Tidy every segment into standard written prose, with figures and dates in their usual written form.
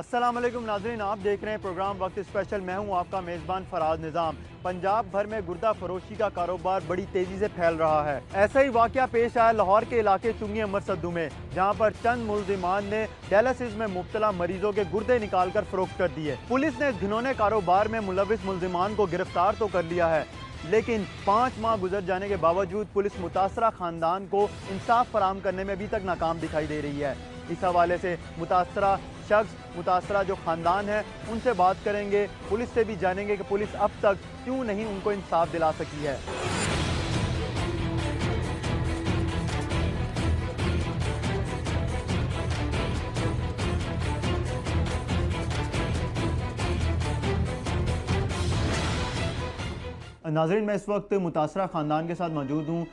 अस्सलाम वालेकुम नाज़रीन, आप देख रहे हैं प्रोग्राम वक्त स्पेशल। मैं हूं आपका मेज़बान फराज निज़ाम। पंजाब भर में गुर्दा फरोशी का कारोबार बड़ी तेज़ी से फैल रहा है। ऐसा ही वाक़या पेश आया लाहौर के इलाके चुंगी अमर सद्दू में, जहां पर चंद मुल्ज़िमान ने डायलिसिस में मुब्तला मरीजों के गुर्दे निकाल कर फरोख्त कर दिए। पुलिस ने इस घिनौने कारोबार में मुलविस मुल्ज़िमान को गिरफ्तार तो कर लिया है, लेकिन 5 माह गुजर जाने के बावजूद पुलिस मुतासरा ख़ानदान को इंसाफ फराहम करने में अभी तक नाकाम दिखाई दे रही है। इस हवाले से मुतासरा शख्स, मुतासरा जो ख़ानदान है, उनसे बात करेंगे, पुलिस से भी जानेंगे कि पुलिस अब तक क्यों नहीं उनको इंसाफ दिला सकी है। नाज़रीन, मैं इस वक्त मुतासरा ख़ानदान के साथ मौजूद हूँ,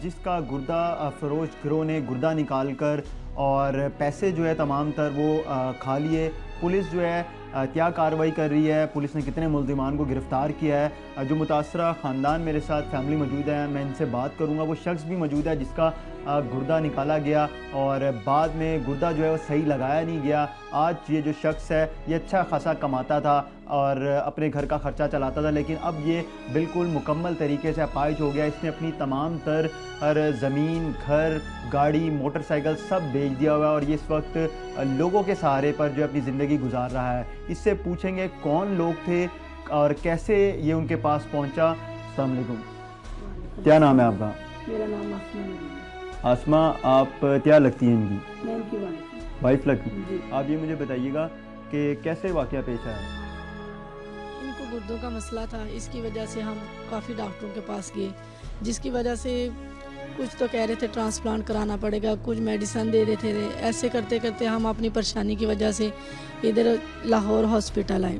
जिसका गुर्दा फरोश गिरोह ने गुर्दा निकाल कर और पैसे जो है तमाम तर वो खा लिए। पुलिस जो है क्या कार्रवाई कर रही है, पुलिस ने कितने मुल्ज़िमान को गिरफ़्तार किया है। जो मुतासरा ख़ानदान मेरे साथ फैमिली मौजूद है, मैं इनसे बात करूँगा। वो शख्स भी मौजूद है जिसका गुर्दा निकाला गया और बाद में गुर्दा जो है वो सही लगाया नहीं गया। आज ये जो शख्स है ये अच्छा खासा कमाता था और अपने घर का ख़र्चा चलाता था, लेकिन अब ये बिल्कुल मुकम्मल तरीके से अपाहिज हो गया। इसने अपनी तमाम तर ज़मीन, घर, गाड़ी, मोटरसाइकिल सब बेच दिया हुआ है और ये इस वक्त लोगों के सहारे पर जो अपनी ज़िंदगी गुजार रहा है। इससे पूछेंगे कौन लोग थे और कैसे ये उनके पास पहुंचा। अस्सलाम वालेकुम, क्या नाम है आपका? मेरा नाम आसमा है। आसमा, आप क्या लगती हैं इनकी? मैं इनकी वाइफ लगती हैं। जी। आप ये मुझे बताइएगा कि कैसे वाक़या पेश आया? इनको गुर्दों का मसला था, इसकी वजह से हम काफ़ी डॉक्टरों के पास गए, जिसकी वजह से कुछ तो कह रहे थे ट्रांसप्लांट कराना पड़ेगा, कुछ मेडिसिन दे रहे थे। ऐसे करते करते हम अपनी परेशानी की वजह से इधर लाहौर हॉस्पिटल आए।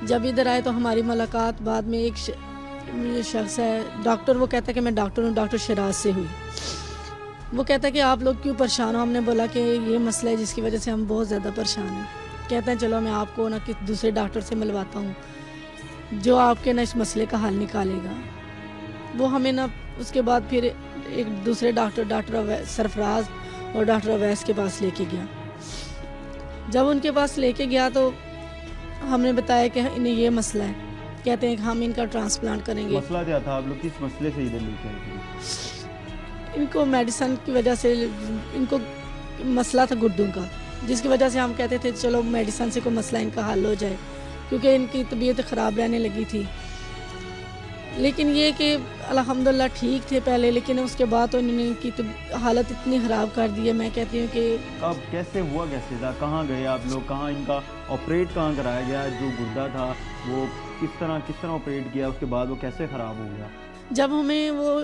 जब इधर आए तो हमारी मुलाकात बाद में एक शख्स है डॉक्टर, वो कहता है कि मैं डॉक्टर हूँ, डॉक्टर शराज से हुई। वो कहता है कि आप लोग क्यों परेशान हो? हमने बोला कि ये मसला है जिसकी वजह से हम बहुत ज़्यादा परेशान हैं। कहते हैं चलो मैं आपको ना किसी दूसरे डॉक्टर से मिलवाता हूँ जो आपके ना इस मसले का हल निकालेगा। वो हमें ना उसके बाद फिर एक दूसरे डॉक्टर सरफराज और डॉक्टर अवैस के पास लेके गया। जब उनके पास लेके गया तो हमने बताया कि इन्हें ये मसला है। कहते हैं कि हम इनका ट्रांसप्लांट करेंगे। मसला क्या था? आप लोग किस मसले से इधर लेके आए थे? इनको मेडिसिन की वजह से इनको मसला था गुर्दों का, जिसकी वजह से हम कहते थे चलो मेडिसिन से कोई मसला इनका हल हो जाए, क्योंकि इनकी तबीयत ख़राब रहने लगी थी। लेकिन ये कि अल्हम्दुलिल्लाह ठीक थे पहले, लेकिन उसके बाद तो इन्होंने इनकी हालत इतनी ख़राब कर दी है। मैं कहती हूँ कि कब, कैसे हुआ, कैसे था, कहाँ गए आप लोग, कहाँ इनका ऑपरेट कहाँ कराया गया? जो गुर्दा था वो किस तरह ऑपरेट किया, उसके बाद वो कैसे ख़राब हो गया? जब हमें वो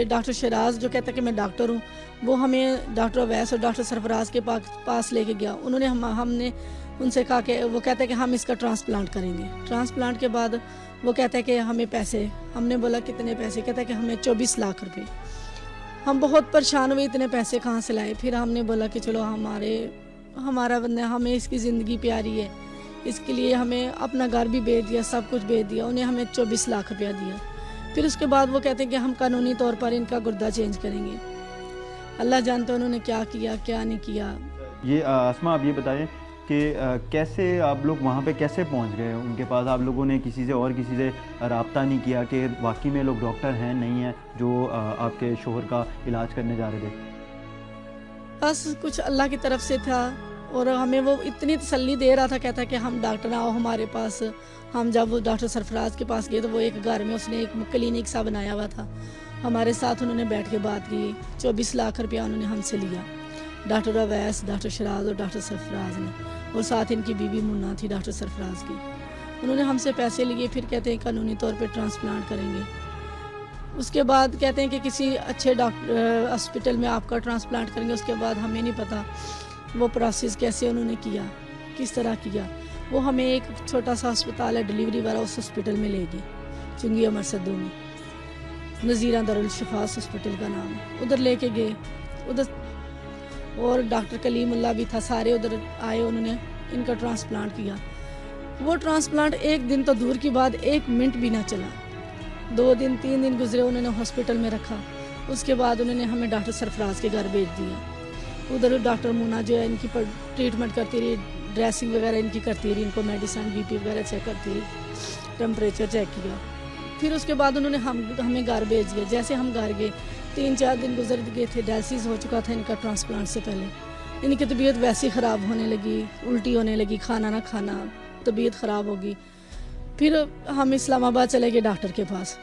डॉक्टर शराज जो कहता है कि मैं डॉक्टर हूँ, वो हमें डॉक्टर अवैस और डॉक्टर सरफराज के पास लेके गया। उन्होंने हमने उनसे कहा कि वो कहता है कि हम इसका ट्रांसप्लांट करेंगे। ट्रांसप्लांट के बाद वो कहता है कि हमें पैसे, हमने बोला कितने पैसे? कहता है कि हमें 24 लाख रुपए। हम बहुत परेशान हुए, इतने पैसे कहाँ से लाए? फिर हमने बोला कि चलो हमारा बंदा, हमें इसकी ज़िंदगी प्यारी है, इसके लिए हमें अपना घर भी बेच दिया, सब कुछ बेच दिया। उन्हें हमें 24 लाख रुपया दिया। फिर उसके बाद वो कहते हैं कि हम कानूनी तौर पर इनका गुर्दा चेंज करेंगे। अल्लाह जानते उन्होंने क्या किया क्या नहीं किया। ये आसमा, आप ये बताएं कि कैसे आप लोग वहाँ पे कैसे पहुँच गए उनके पास? आप लोगों ने किसी से रब्ता नहीं किया कि वाकई में लोग डॉक्टर हैं नहीं हैं जो आपके शोहर का इलाज करने जा रहे थे? बस कुछ अल्लाह की तरफ से था और हमें वो इतनी तसल्ली दे रहा था। कहता है कि हम डॉक्टर आओ हमारे पास। हम जब वो डॉक्टर सरफराज के पास गए तो वो एक घर में उसने एक क्लिनिक सा बनाया हुआ था, हमारे साथ उन्होंने बैठ के बात की। 24 लाख रुपया उन्होंने हमसे लिया, डॉक्टर अवैस, डॉक्टर शराज और डॉक्टर सरफराज ने, और साथ इनकी बीवी मुन्ना थी डॉक्टर सरफराज की। उन्होंने हमसे पैसे लिए। फिर कहते हैं कानूनी तौर पे ट्रांसप्लांट करेंगे। उसके बाद कहते हैं कि किसी अच्छे डॉक्टर हॉस्पिटल में आपका ट्रांसप्लांट करेंगे। उसके बाद हमें नहीं पता वो प्रोसेस कैसे उन्होंने किया, किस तरह किया। वो हमें एक छोटा सा अस्पताल है डिलीवरी वाला, उस हॉस्पिटल में ले गए, चुंगी अमर सद्दू में, नज़ीरा दारुल शिफास हॉस्पिटल का नाम है। उधर लेके गए, उधर और डॉक्टर कलीमुल्लाह भी था, सारे उधर आए। उन्होंने इनका ट्रांसप्लांट किया। वो ट्रांसप्लांट एक दिन तो दूर की बात, 1 मिनट भी ना चला। 2 दिन 3 दिन गुजरे, उन्होंने हॉस्पिटल में रखा। उसके बाद उन्होंने हमें डॉक्टर सरफराज के घर भेज दिया। उधर डॉक्टर मुन्ना जो है इनकी ट्रीटमेंट करती रही, ड्रेसिंग वगैरह इनकी करती रही, इनको मेडिसिन बीपी वगैरह चेक करती रही, टेम्परेचर चेक किया। फिर उसके बाद उन्होंने हमें घर भेज दिया। जैसे हम घर गए 3-4 दिन गुजर गए थे, डायलिसिस हो चुका था इनका ट्रांसप्लांट से पहले। इनकी तबीयत वैसे ख़राब होने लगी, उल्टी होने लगी, खाना ना खाना, तबीयत ख़राब होगी। फिर हम इस्लामाबाद चले गए डॉक्टर के पास,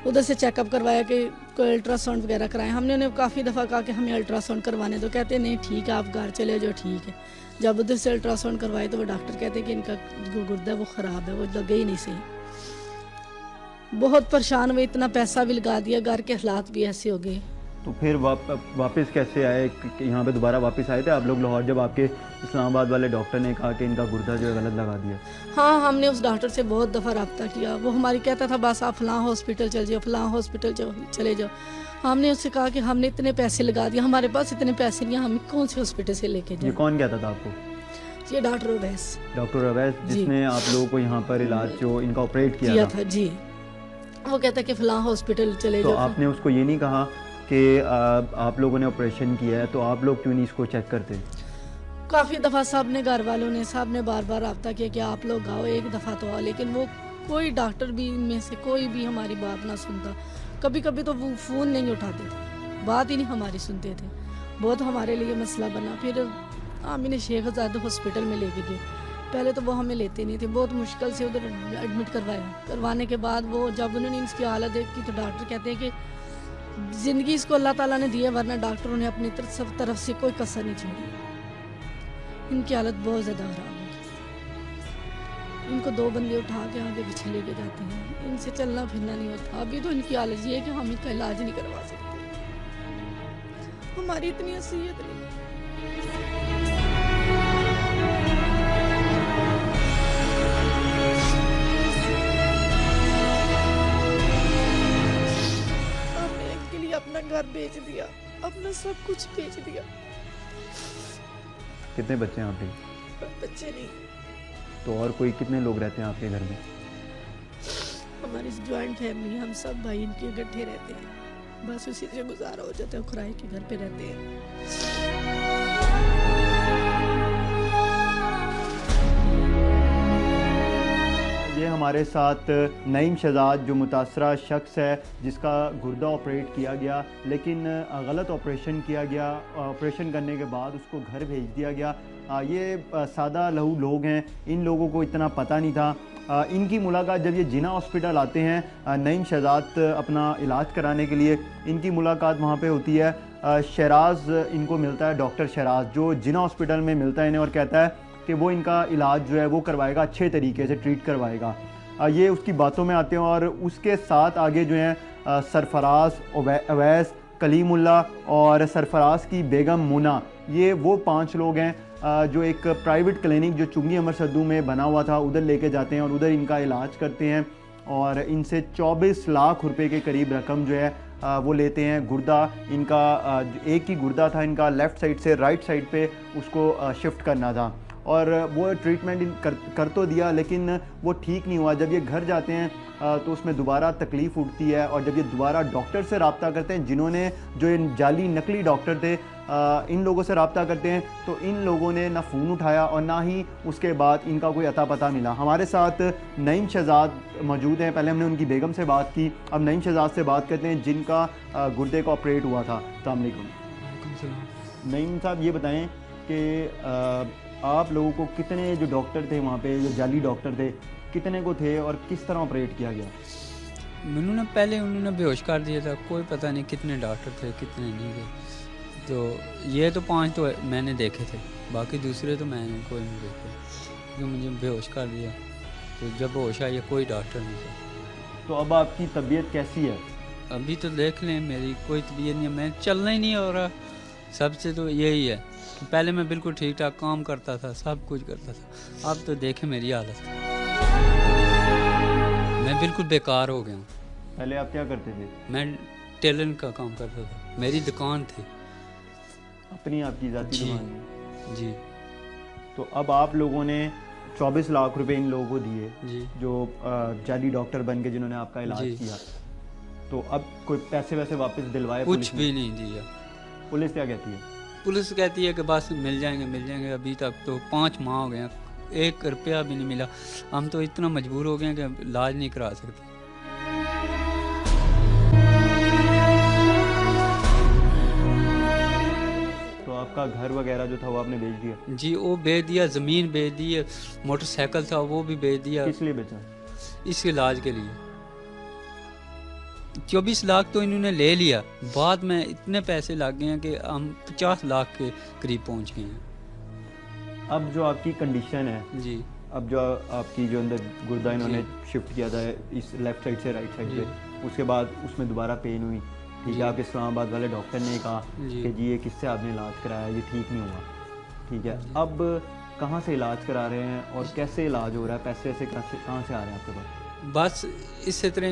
उधर से चेकअप करवाया कि कोई अल्ट्रासाउंड वगैरह कराएं। हमने उन्हें काफ़ी दफ़ा कहा कि हमें अल्ट्रासाउंड करवाने दो, कहते नहीं ठीक है आप घर चले जाओ, ठीक है। जब उधर से अल्ट्रासाउंड करवाए तो वो डॉक्टर कहते कि इनका जो गुर्दा वो ख़राब है, वो लगे ही नहीं सही। बहुत परेशान हुए, इतना पैसा भी लगा दिया, घर के हालात भी ऐसे हो गए। तो फिर वापस कैसे आए यहाँ पे? दोबारा वापस आए थे आप लोग लाहौर जब आपके इस्लामाबाद वाले डॉक्टर ने कहा कि इनका गुर्दा जो है गलत लगा दिया? हाँ, हमने उस डॉक्टर से बहुत दफ़ा रब्ता किया। वो हमारी कहता था बस आप फ़लाँ हॉस्पिटल चल जाओ, फ़लाँ हॉस्पिटल चले जाओ। हमने उससे कहा कि हमने इतने पैसे लगा दिए, हमारे पास इतने पैसे नहीं, हम कौन से हॉस्पिटल से लेके जाए। ये कौन कहता था आपको? ये डॉक्टर अवैस। डॉक्टर अवैस, जिसने आप लोगों को यहाँ पर इलाज जो इनका ऑपरेट किया था? जी। वो कहता कि फ़लाँ हॉस्पिटल चले जाओ। तो आपने उसको ये नहीं कहा कि आप लोगों ने ऑपरेशन किया है तो आप लोग क्यों नहीं इसको चेक करते? काफ़ी दफ़ा सब ने, घर वालों ने, सब ने बार बार रब्ता किया कि आप लोग आओ, एक दफ़ा तो आओ, लेकिन वो कोई डॉक्टर भी इनमें से कोई भी हमारी बात ना सुनता। कभी कभी तो वो फ़ोन नहीं उठाते थे, बात ही नहीं हमारी सुनते थे। बहुत हमारे लिए मसला बना। फिर आमिर शेख आज़ाद हॉस्पिटल में लेके गए। पहले तो वो हमें लेते नहीं थे, बहुत मुश्किल से उधर एडमिट करवाया। करवाने के बाद वो जब उन्होंने इसकी हालत देखी तो डॉक्टर कहते हैं कि ज़िंदगी इसको अल्लाह ताला ने दी है, वरना डॉक्टरों ने अपनी तरफ से कोई कसर नहीं छोड़ी। इनकी हालत बहुत ज़्यादा ख़राब है। इनको 2 बंदे उठा के आगे पीछे लेके जाते हैं, इनसे चलना फिरना नहीं होता। अभी तो इनकी हालत ये है कि हम इनका इलाज नहीं करवा सकते, हमारी इतनी हैसियत नहीं। अपना घर बेच दिया, अपना सब कुछ बेच दिया। कितने बच्चे हैं आपके? बच्चे नहीं। तो और कोई कितने लोग रहते हैं आपके घर में? हमारी जॉइंट फैमिली, हम सब भाई इनके इकट्ठे रहते हैं, बस उसी से गुजारा हो जाता है। किराए के घर पे रहते हैं। ये हमारे साथ नईम शहजाद जो मुतासरा शख्स है जिसका गुर्दा ऑपरेट किया गया, लेकिन गलत ऑपरेशन किया गया। ऑपरेशन करने के बाद उसको घर भेज दिया गया। ये सादा लहू लोग हैं, इन लोगों को इतना पता नहीं था। इनकी मुलाकात जब ये जिना हॉस्पिटल आते हैं नईम शहजाद अपना इलाज कराने के लिए, इनकी मुलाकात वहाँ पे होती है। शराज इनको मिलता है, डॉक्टर शराज जो जिना हॉस्पिटल में मिलता है इन्हें और कहता है कि वो इनका इलाज जो है वो करवाएगा, अच्छे तरीके से ट्रीट करवाएगा। ये उसकी बातों में आते हैं। और उसके साथ आगे जो हैं सरफराज, अवैस, कलीमुल्ला और सरफराज की बेगम मुना, ये वो 5 लोग हैं जो एक प्राइवेट क्लिनिक जो चुंगी अमर सद्दू में बना हुआ था उधर लेके जाते हैं और उधर इनका इलाज करते हैं। और इनसे 24 लाख रुपए के करीब रकम जो है वो लेते हैं। गुर्दा इनका एक ही गुर्दा था इनका, लेफ़्ट साइड से राइट साइड पे उसको शिफ्ट करना था और वो ट्रीटमेंट कर तो दिया, लेकिन वो ठीक नहीं हुआ। जब ये घर जाते हैं तो उसमें दोबारा तकलीफ़ उठती है। और जब ये दोबारा डॉक्टर से रब्ता करते हैं, जिन्होंने जो इन जाली नकली डॉक्टर थे, इन लोगों से रब्ता करते हैं, तो इन लोगों ने ना फ़ोन उठाया और ना ही उसके बाद इनका कोई अता पता मिला। हमारे साथ नईम शहजाद मौजूद हैं। पहले हमने उनकी बेगम से बात की, अब नईम शहजाद से बात करते हैं जिनका गुर्दे का ऑपरेट हुआ था। अस्सलाम वालेकुम। नईम साहब, ये बताएँ कि आप लोगों को कितने जो डॉक्टर थे वहाँ पे, जो जाली डॉक्टर थे, कितने को थे और किस तरह ऑपरेट किया गया? मैंने पहले उन्होंने बेहोश कर दिया था, कोई पता नहीं कितने डॉक्टर थे कितने नहीं थे। तो ये तो 5 तो मैंने देखे थे, बाकी दूसरे तो मैंने कोई नहीं देखे, जो मुझे बेहोश कर दिया। तो जब होश आया कोई डॉक्टर नहीं था। तो अब आपकी तबीयत कैसी है? अभी तो देख लें मेरी कोई तबीयत नहीं है, मैं चलना ही नहीं हो रहा। सबसे तो यही है, पहले मैं बिल्कुल ठीक ठाक काम करता था, सब कुछ करता था। अब तो देखें मेरी हालत, मैं बिल्कुल बेकार हो गया हूँ। पहले आप क्या करते थे? मैं टेलर का काम करता था, मेरी दुकान थी अपनी, आपकी ज़ाती दुकान है? जी। तो अब आप लोगों ने 24 लाख रुपए इन लोगों को दिए जी, जो जाली डॉक्टर बन के जिन्होंने आपका इलाज किया, तो अब कोई पैसे वैसे वापस दिलवाए? कुछ भी नहीं दिया। पुलिस क्या कहती है? पुलिस कहती है कि बस मिल जाएंगे। अभी तक तो 5 माह हो गए हैं, 1 रुपया भी नहीं मिला। हम तो इतना मजबूर हो गए हैं कि इलाज नहीं करा सकते। तो आपका घर वगैरह जो था वो आपने बेच दिया? जी वो बेच दिया, ज़मीन बेच दी है, मोटरसाइकिल था वो भी बेच दिया। किस लिए बेचा? इस इलाज के लिए 24 लाख तो इन्होंने ले लिया, बाद में इतने पैसे लग गए हैं कि हम 50 लाख के करीब पहुंच गए हैं। अब जो आपकी कंडीशन है, जी अब जो आपकी जो अंदर गुर्दा इन्होंने शिफ्ट किया था इस लेफ्ट साइड से राइट साइड पे, उसके बाद उसमें दोबारा पेन हुई, ठीक है, आपके इस्लामाबाद वाले डॉक्टर ने कहा कि जी ये किससे आपने इलाज कराया, ये ठीक नहीं हुआ, ठीक है। अब कहाँ से इलाज करा रहे हैं और कैसे इलाज हो रहा है, पैसे ऐसे कहाँ से आ रहे हैं आपके पास? बस इसी तरह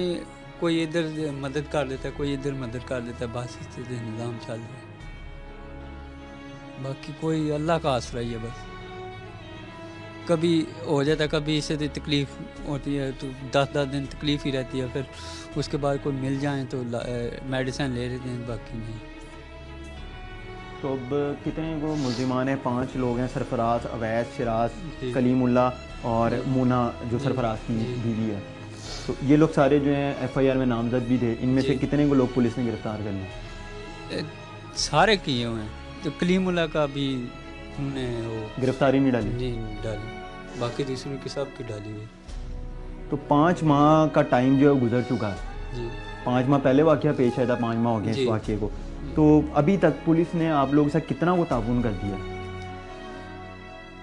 कोई इधर मदद कर देता है, कोई इधर मदद कर देता है, बस इस तरह निज़ाम चल रहा है। बाकी कोई अल्लाह का आसरा ही है बस। कभी हो जाता है, कभी इससे तकलीफ़ होती है तो 10-10 दिन तकलीफ़ ही रहती है, फिर उसके बाद कोई मिल जाए तो मेडिसिन ले लेते हैं, बाकी नहीं। तो अब कितने वो मुल्जिमान हैं? 5 लोग हैं, सरफराज, अवैस, शिराज, कलीमुल्ला और मुना जो सरफराज की बीवी है। तो ये लोग सारे जो हैं FIR में नामजद भी थे। इनमें से कितने को लोग पुलिस ने गिरफ्तार कर लिया? सारे किए हुए हैं। तो कलीमुल्ला का भी उन्होंने वो गिरफ्तारी नहीं डाली? जी डाली, बाकी दूसरों की सब की डाली हुई। तो 5 माह का टाइम जो है गुजर चुका है जी। 5 माह पहले वाक़या पेश आया था, 5 माह हो गए इस वाक़े को। तो अभी तक पुलिस ने आप लोगों से कितना वो ताउन कर दिया?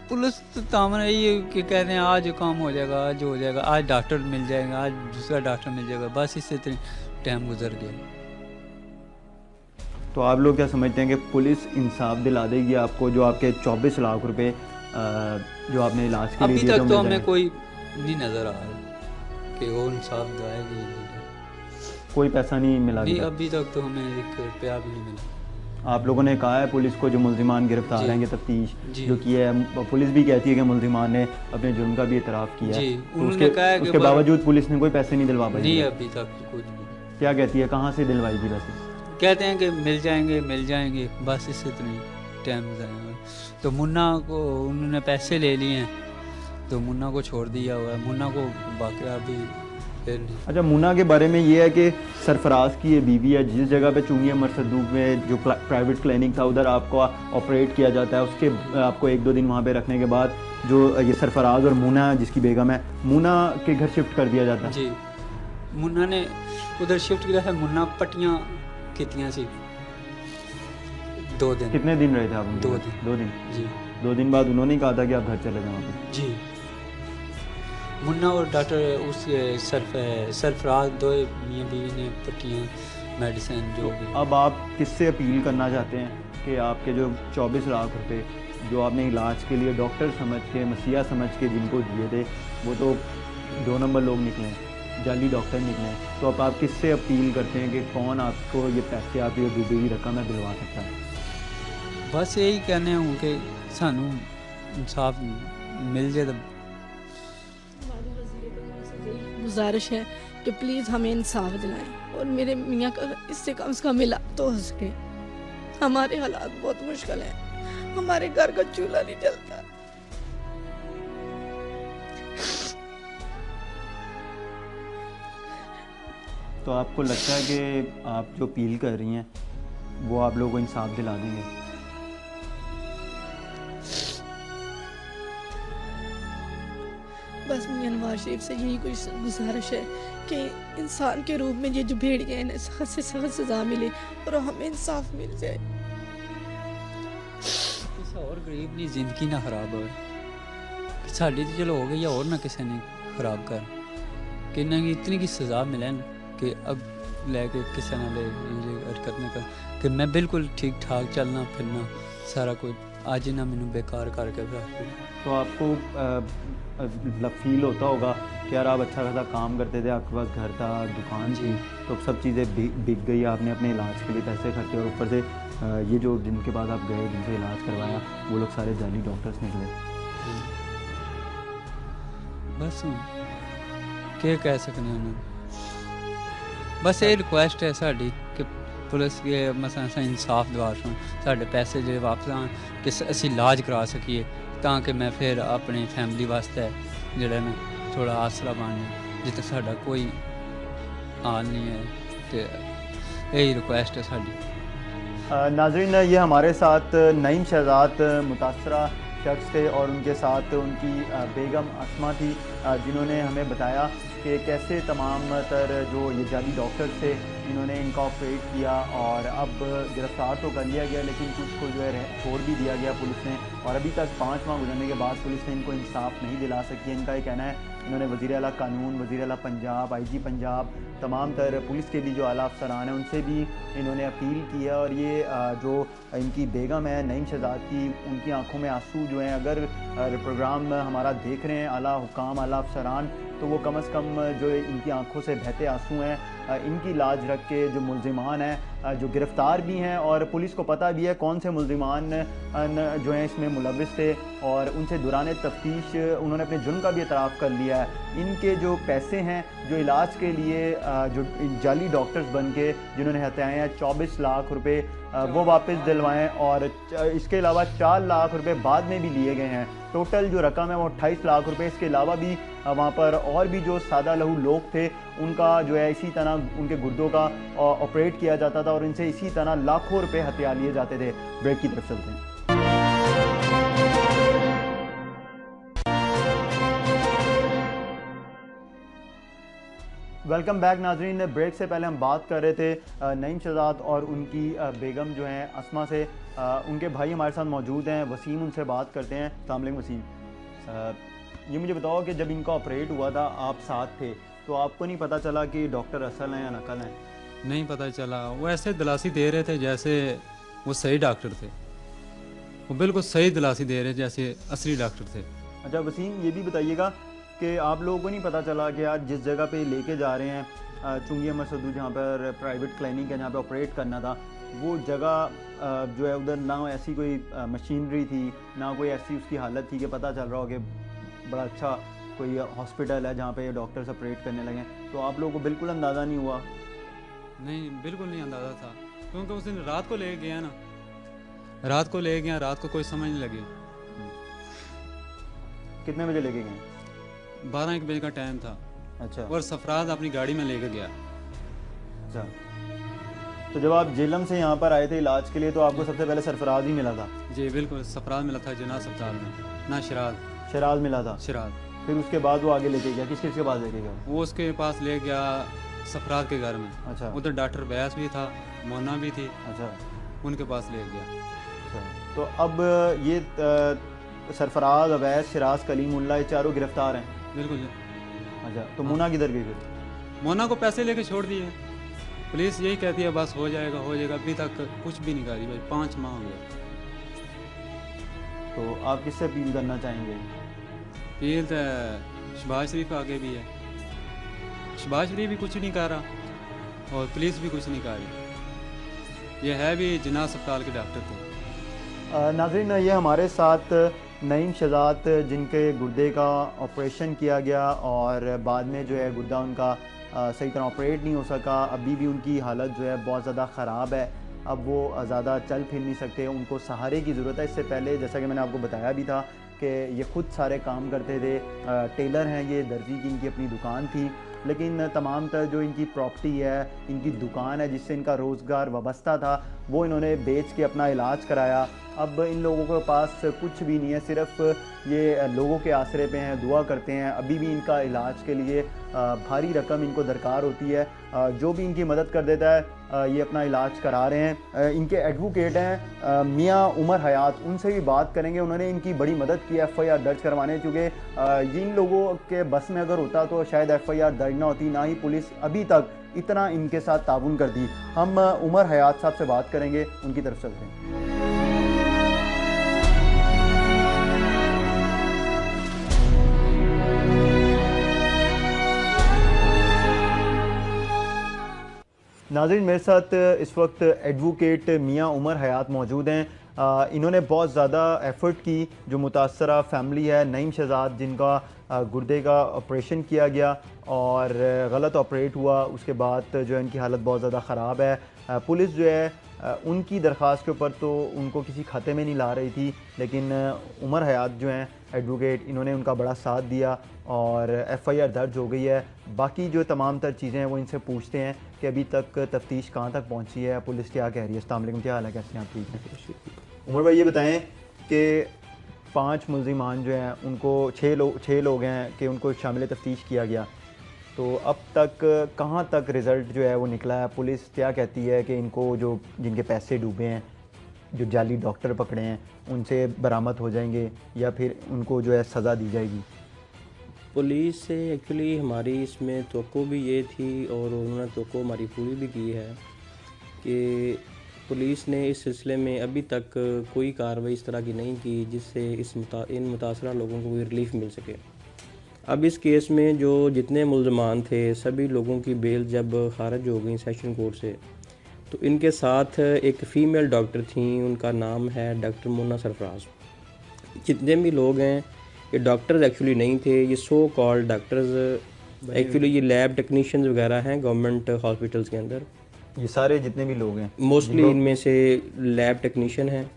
पुलिस तो तामन यही है कि कहते हैं आज काम हो जाएगा, आज हो जाएगा, आज डॉक्टर मिल जाएगा, आज दूसरा डॉक्टर मिल जाएगा, बस इससे टाइम गुजर गया। तो आप लोग क्या समझते हैं कि पुलिस इंसाफ दिला देगी आपको, जो आपके 24 लाख रुपए जो आपने इलाज के लिए अभी दिए? तक तो हमें कोई नहीं नज़र आ रहा कि वो इंसाफ दिलाएगी। कोई पैसा नहीं मिला? नहीं, अभी तक तो हमें 1 रुपया भी नहीं मिला। आप लोगों ने कहा है पुलिस को जो मुल्जिमान गिरफ्तार हैं, तफ्तीश जो की है, पुलिस भी कहती है कि मुल्जिमान ने अपने जुर्म का भी इतराफ़ किया है, तो उसके बावजूद पुलिस ने कोई पैसे नहीं दिलवा पाई? नहीं, अभी तक कुछ नहीं। क्या कहती है, कहाँ से दिलवाई थी वैसे? कहते हैं कि मिल जाएंगे, बस इससे इतनी टाइम जाएगा। तो मुन्ना को उन्होंने पैसे ले लिए हैं, तो मुन्ना को छोड़ दिया हुआ है। मुन्ना को बाकी अभी फिर नहीं। अच्छा, मुन्ना के बारे में ये है कि सरफराज की ये बीवी है, जिस जगह पे चुंगिया मरसदूक में जो प्राइवेट क्लिनिक था उधर आपको ऑपरेट किया जाता है, उसके आपको 1-2 दिन वहाँ पे रखने के बाद जो ये सरफराज और मुन्ना जिसकी बेगम है, मुन्ना के घर शिफ्ट कर दिया जाता है। जी, मुन्ना ने उधर शिफ्ट किया है। मुन्ना पट्टियाँ कितियाँ सी 2 दिन। कितने दिन रहे थे आप? 2 दिन। 2 दिन जी। 2 दिन बाद उन्होंने ही कहा था कि आप घर चले जाओ पे? जी। मुन्ना और डॉक्टर उसके सरफराज 2 मियाँ बीवी ने पट्टियाँ, मेडिसिन जो भी। अब आप किससे अपील करना चाहते हैं कि आपके जो 24 लाख रुपए जो आपने इलाज के लिए डॉक्टर समझ के, मसीहा समझ के जिनको दिए थे, वो तो 2 नंबर लोग निकले, जाली डॉक्टर निकले, तो अब आप किससे अपील करते हैं कि कौन आपको ये पैसे, आप ये डूबी हुई रकम है, दिलवा सकता है? बस यही कहने हूँ कि सानू इंसाफ मिल जाए। तो गुजारिश है कि प्लीज़ हमें इंसाफ दिलाएं और मेरे मियाँ का इससे कम से कम मिला तो हो सके। हमारे हालात बहुत मुश्किल हैं, हमारे घर का चूल्हा नहीं जलता। तो आपको लगता है कि आप जो अपील कर रही हैं वो आप लोगों को इंसाफ दिला देंगे? बस मियां नवाज शरीफ से यही कोई गुजारिश है कि इंसान के रूप में ये जो भेड़ियाँ हैं सख्त से सख्त सज़ा मिले और हमें इंसाफ मिल जाए। किसी और गरीब की जिंदगी ना खराब हो, साड़ी तो चलो हो गई है, और ना किसी ने खराब कर कि ना इतनी की सज़ा मिले कि अब लेके किसी ने ले हरकत न कर कि मैं बिल्कुल ठीक ठाक चलना फिरना सारा कुछ आज ना मैंने बेकार करके रख। तो आपको फील होता होगा कि यार आप अच्छा खासा काम करते थे, आपके पास घर था, दुकान थी, तो सब चीज़ें बिक गई, आपने अपने इलाज के लिए पैसे खर्चे और ऊपर से ये जो जिनके बाद आप गए, जिनसे इलाज करवाया, वो लोग सारे जाली डॉक्टर्स निकले। बस क्या कह सकते हैं, बस ये रिक्वेस्ट है साड़ी कि पुलिस के मसला इंसाफ दवा साढ़े पैसे जो वापस आन कि असी इलाज करा सकीए ताकि मैं फिर अपनी फैमिली वास्ते जोड़ा ना थोड़ा आसरा बन जिते साढ़ा कोई हाल नहीं है। तो यही रिक्वेस्ट है साड़ी। नाज़रीन, ये हमारे साथ नईम शहजाद मुतासरा शख्स थे और उनके साथ उनकी बेगम अस्मा थी, जिन्होंने हमें बताया कि कैसे तमाम तर जो ये जाली डॉक्टर थे इन्होंने इनका ऑपरेट किया और अब गिरफ़्तार तो कर लिया गया लेकिन कुछ को जो है छोड़ भी दिया गया पुलिस ने, और अभी तक 5 माह गुजरने के बाद पुलिस ने इनको इंसाफ नहीं दिला सकी है। इनका ये कहना है इन्होंने वज़ीर आला कानून, वज़ीर आला पंजाब, IG पंजाब, तमाम तर पुलिस के भी जो आला अफसरान हैं उनसे भी इन्होंने अपील की है। और ये जो इनकी बेगम है नईम शहजाद की, उनकी आंखों में आंसू जो हैं, अगर प्रोग्राम हमारा देख रहे हैं आला हुकाम, आला अफसरान, तो वो कम से कम जो इनकी आंखों से बहते आंसू हैं, इनकी लाज रख के जो मुल्ज़िमान हैं जो गिरफ़्तार भी हैं और पुलिस को पता भी है कौन से मुल्ज़िमान जो हैं इसमें मुलविस थे, और उनसे दौरान तफ्तीश उन्होंने अपने जुर्म का भी एतराफ़ कर लिया है। इनके जो पैसे हैं जो इलाज के लिए जो जाली डॉक्टर्स बन के जिन्होंने हत्याएँ हैं 24 लाख रुपए वो वापस दिलवाएं, और इसके अलावा 4 लाख रुपए बाद में भी लिए गए हैं। टोटल जो रकम है वो 28 लाख रुपए। इसके अलावा भी वहाँ पर और भी जो सादा लहू लोग थे उनका जो है इसी तरह उनके गुर्दों का ऑपरेट किया जाता था और इनसे इसी तरह लाखों रुपए हथिया लिए जाते थे। ब्रेक की तरफ चलते हैं। वेलकम बैक नाजरीन। ब्रेक से पहले हम बात कर रहे थे नईम शहजाद और उनकी बेगम जो हैं अस्मा से। उनके भाई हमारे साथ मौजूद हैं, वसीम, उनसे बात करते हैं। अस्सलाम वालेकुम वसीम, ये मुझे बताओ कि जब इनका ऑपरेट हुआ था आप साथ थे, तो आपको नहीं पता चला कि डॉक्टर असल हैं या नकल हैं? नहीं पता चला, वो ऐसे दिलासी दे रहे थे जैसे वो सही डॉक्टर थे, वो बिल्कुल सही दिलासी दे रहे थे जैसे असली डॉक्टर थे। अच्छा वसीम, ये भी बताइएगा कि आप लोगों को नहीं पता चला कि आज जिस जगह पे लेके जा रहे हैं चुंगी अहमद सद्दू, जहाँ पर प्राइवेट क्लिनिक है, जहाँ पे ऑपरेट करना था, वो जगह जो है उधर ना ऐसी कोई मशीनरी थी, ना कोई ऐसी उसकी हालत थी कि पता चल रहा हो कि बड़ा अच्छा कोई हॉस्पिटल है जहाँ पे डॉक्टर्स ऑपरेट करने लगे, तो आप लोगों को बिल्कुल अंदाज़ा नहीं हुआ? नहीं, बिल्कुल नहीं अंदाज़ा था, क्योंकि उस दिन रात को ले गया ना, रात को ले गया, रात को कोई समझ नहीं लगी। कितने बजे लेके गए? 12-1 बजे का टाइम था। अच्छा। और सफराज अपनी गाड़ी में लेके गया। अच्छा, तो जब आप जेलम से यहाँ पर आए थे इलाज के लिए तो आपको सबसे पहले सरफराज ही मिला था? जी बिल्कुल, सफराज मिला था जना अस्पताल में, ना शराज मिला था। शराज। फिर उसके बाद वो आगे लेके गया, किसके पास लेके गया? वो उसके पास ले गया सफराज के घर में। अच्छा। उधर डॉक्टर बैस भी था, मोना भी थी। अच्छा, उनके पास ले गया। अच्छा, तो अब ये सरफराज, अवैस, शराज, कलीमुल्लाह, ये चारों गिरफ्तार हैं? बिल्कुल। अच्छा, तो मोना किधर गई फिर? मोना को पैसे लेके छोड़ दिए। पुलिस यही कहती है बस हो जाएगा हो जाएगा, अभी तक कुछ भी नहीं करी भाई, 5 माह हो गया। तो आप किससे अपील करना चाहेंगे? अपील तो शहबाज शरीफ आगे भी है, शहबाज शरीफ भी कुछ नहीं कर रहा और पुलिस भी कुछ नहीं कर रही। ये है भी जना अस्पताल के डॉक्टर थे। नाज़रीन, ये हमारे साथ नईम शहजाद जिनके गुर्दे का ऑपरेशन किया गया और बाद में जो है गुर्दा उनका सही तरह ऑपरेट नहीं हो सका, अभी भी उनकी हालत जो है बहुत ज़्यादा ख़राब है। अब वो ज़्यादा चल फिर नहीं सकते, उनको सहारे की ज़रूरत है। इससे पहले जैसा कि मैंने आपको बताया भी था कि ये ख़ुद सारे काम करते थे, टेलर हैं ये, दर्जी की इनकी अपनी दुकान थी, लेकिन तमाम तर जो इनकी प्रॉपर्टी है, इनकी दुकान है जिससे इनका रोज़गार वाबस्ता था, वो इन्होंने बेच के अपना इलाज कराया। अब इन लोगों के पास कुछ भी नहीं है, सिर्फ ये लोगों के आसरे पे हैं, दुआ करते हैं। अभी भी इनका इलाज के लिए भारी रकम इनको दरकार होती है, जो भी इनकी मदद कर देता है ये अपना इलाज करा रहे हैं। इनके एडवोकेट हैं मियाँ उमर हयात, उनसे भी बात करेंगे। उन्होंने इनकी बड़ी मदद की FIR दर्ज करवाने, क्योंकि इन लोगों के बस में अगर होता तो शायद FIR दर्ज ना होती, ना ही पुलिस अभी तक इतना इनके साथ ताउन करती। हम उमर हयात साहब से बात करेंगे, उनकी तरफ चलते हैं। नाज़रीन, मेरे साथ इस वक्त एडवोकेट मियाँ उमर हयात मौजूद हैं। इन्होंने बहुत ज़्यादा एफ़र्ट की, जो मुतासरा फैमिली है नईम शहजाद जिनका गुर्दे का ऑपरेशन किया गया और गलत ऑपरेट हुआ। उसके बाद जो है इनकी हालत बहुत ज़्यादा ख़राब है। पुलिस जो है उनकी दरख्वास्त के ऊपर तो उनको किसी खाते में नहीं ला रही थी, लेकिन उमर हयात जो हैं एडवोकेट, इन्होंने उनका बड़ा साथ दिया और FIR दर्ज हो गई है। बाकी जो तमाम तर चीज़ें हैं वो इनसे पूछते हैं कि अभी तक तफ्तीश कहाँ तक पहुँची है, पुलिस क्या कह रही है। अस्सलाम वालेकुम, क्या हाल है, कैसे हैं आप? ठीक है। उमर भाई, ये बताएं कि 5 मुल्ज़िमान जो हैं उनको 6 लोग हैं कि उनको शामिल तफ्तीश किया गया, तो अब तक कहाँ तक रिज़ल्ट जो है वो निकला है? पुलिस क्या कहती है कि इनको जो जिनके पैसे डूबे हैं, जो जाली डॉक्टर पकड़े हैं, उनसे बरामद हो जाएंगे या फिर उनको जो है सज़ा दी जाएगी? पुलिस से एक्चुअली हमारी इसमें तवक्को भी ये थी और उन्होंने तवक्को हमारी पूरी भी की है कि पुलिस ने इस सिलसिले में अभी तक कोई कार्रवाई इस तरह की नहीं की जिससे इन मुतासरा लोगों को कोई रिलीफ मिल सके। अब इस केस में जो जितने मुल्ज़मान थे सभी लोगों की बेल जब खारिज हो गई सेशन कोर्ट से, तो इनके साथ एक फ़ीमेल डॉक्टर थी, उनका नाम है डॉक्टर मुन्ना सरफराज। जितने भी लोग हैं ये डॉक्टर्स एक्चुअली नहीं थे, ये सो कॉल्ड डॉक्टर्स, एक्चुअली ये लैब टेक्नीशियंस वगैरह हैं गवर्नमेंट हॉस्पिटल्स के अंदर। ये सारे जितने भी लोग हैं मोस्टली इनमें से लैब टेक्नीशियन हैं,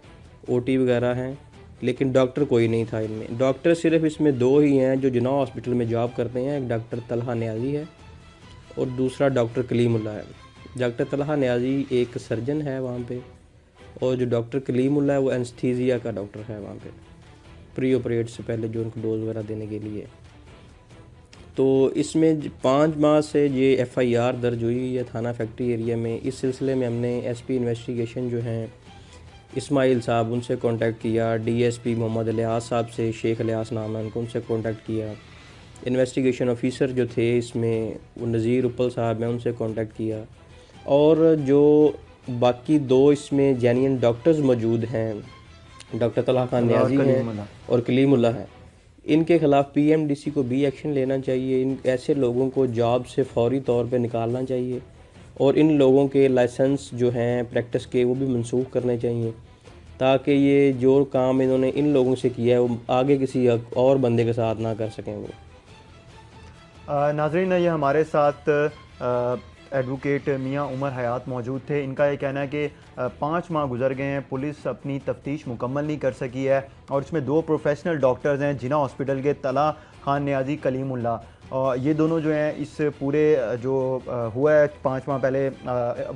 OT वगैरह हैं, लेकिन डॉक्टर कोई नहीं था इनमें। डॉक्टर सिर्फ इसमें 2 ही हैं जो जिन्ना हॉस्पिटल में जॉब करते हैं। एक डॉक्टर तलहा न्याजी है और दूसरा डॉक्टर कलीमुल्लाह है। डॉक्टर तलहा न्याजी एक सर्जन है वहाँ पे, और जो डॉक्टर कलीमुल्लाह है वो एनेस्थीसिया का डॉक्टर है वहाँ पे, प्री ऑपरेट से पहले जो उनको डोज वगैरह देने के लिए। तो इसमें 5 माह से ये FIR दर्ज हुई है थाना फैक्ट्री एरिया में। इस सिलसिले में हमने SP इन्वेस्टिगेशन जो हैं इस्माइल साहब, उनसे कांटेक्ट किया, DSP मोहम्मद लियास साहब से, शेख लियास नाम है उनको, उनसे कांटेक्ट किया। इन्वेस्टिगेशन ऑफिसर जो थे इसमें वो नज़ीर उपल साहब हैं, उनसे कांटेक्ट किया। और जो बाकी 2 इसमें जेन्युइन डॉक्टर्स मौजूद हैं, डॉक्टर तलहा खान न्याजी हैं और कलीमुल्लाह हैं, इनके ख़िलाफ़ PMDC को भी एक्शन लेना चाहिए। इन ऐसे लोगों को जॉब से फौरी तौर पे निकालना चाहिए और इन लोगों के लाइसेंस जो हैं प्रैक्टिस के वो भी मनसूख करने चाहिए, ताकि ये जो काम इन्होंने इन लोगों से किया है वो आगे किसी और बंदे के साथ ना कर सकें वो। नाज़रीन, ये हमारे साथ एडवोकेट मियाँ उमर हयात मौजूद थे। इनका ये कहना है कि 5 माह गुजर गए हैं, पुलिस अपनी तफ्तीश मुकम्मल नहीं कर सकी है और इसमें 2 प्रोफेशनल डॉक्टर्स हैं जिन्ना हॉस्पिटल के, तलहा खान न्याजी, कलीमुल्लाह, और ये दोनों जो हैं इस पूरे जो हुआ है 5 माह पहले